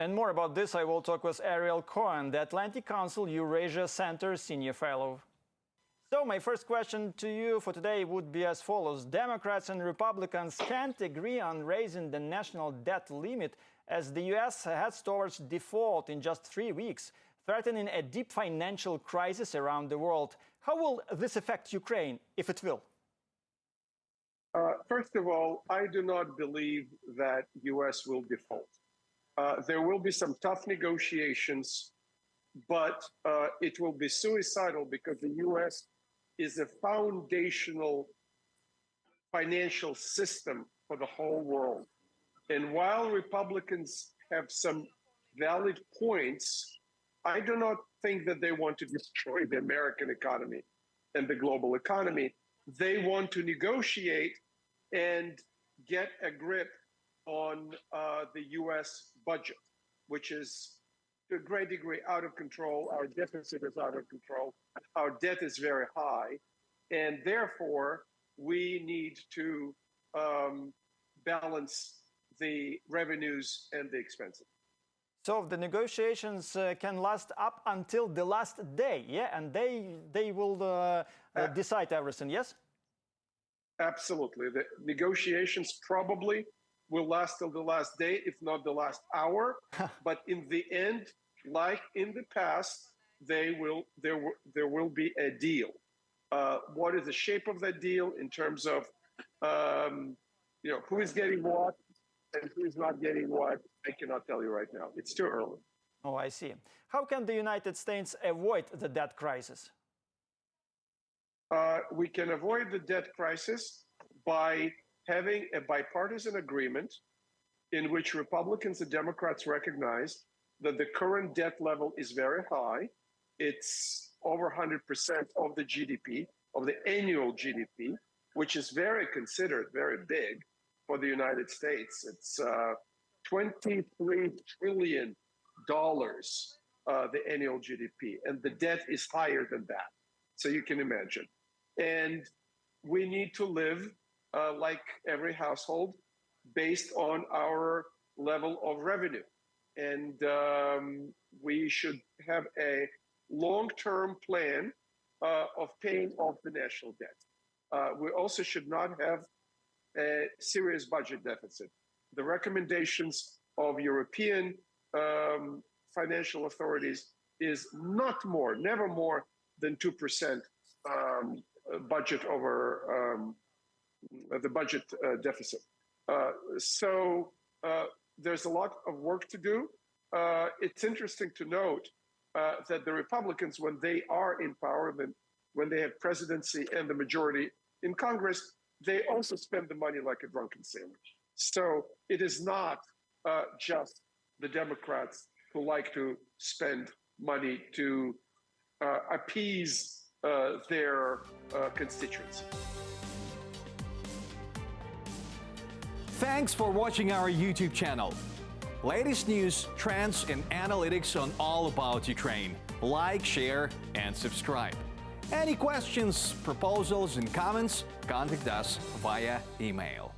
And more about this, I will talk with Ariel Cohen, the Atlantic Council Eurasia Center Senior Fellow. So my first question to you for today would be as follows. Democrats and Republicans can't agree on raising the national debt limit as the US heads towards default in just 3 weeks, threatening a deep financial crisis around the world. How will this affect Ukraine, if it will? First of all, I do not believe that US will default. There will be some tough negotiations, but it will be suicidal because the US is a foundational financial system for the whole world. And while Republicans have some valid points, I do not think that they want to destroy the American economy and the global economy. They want to negotiate and get a grip on the US budget, which is to a great degree out of control. Our deficit is out of control. Our debt is very high. And therefore, we need to balance the revenues and the expenses. So the negotiations can last up until the last day, yeah? And they will decide everything, yes? Absolutely. The negotiations probably will last till the last day, if not the last hour. But in the end, like in the past, there will be a deal. What is the shape of that deal in terms of who is getting what and who is not getting what? I cannot tell you right now. It's too early. Oh, I see. How can the United States avoid the debt crisis? We can avoid the debt crisis by having a bipartisan agreement in which Republicans and Democrats recognize that the current debt level is very high. It's over 100% of the GDP, of the annual GDP, which is considered very big for the United States. It's $23 trillion, the annual GDP, and the debt is higher than that. So you can imagine. And we need to live like every household based on our level of revenue. And we should have a long-term plan of paying off the national debt. We also should not have a serious budget deficit. The recommendations of European financial authorities is never more than 2% budget over the budget deficit. So there's a lot of work to do. It's interesting to note that the Republicans, when they are in power, when they have presidency and the majority in Congress, they also spend the money like a drunken sailor. So it is not just the Democrats who like to spend money to appease their constituents. Thanks for watching our YouTube channel. Latest news, trends, and analytics on all about Ukraine. Like, share, and subscribe. Any questions, proposals, and comments, contact us via email.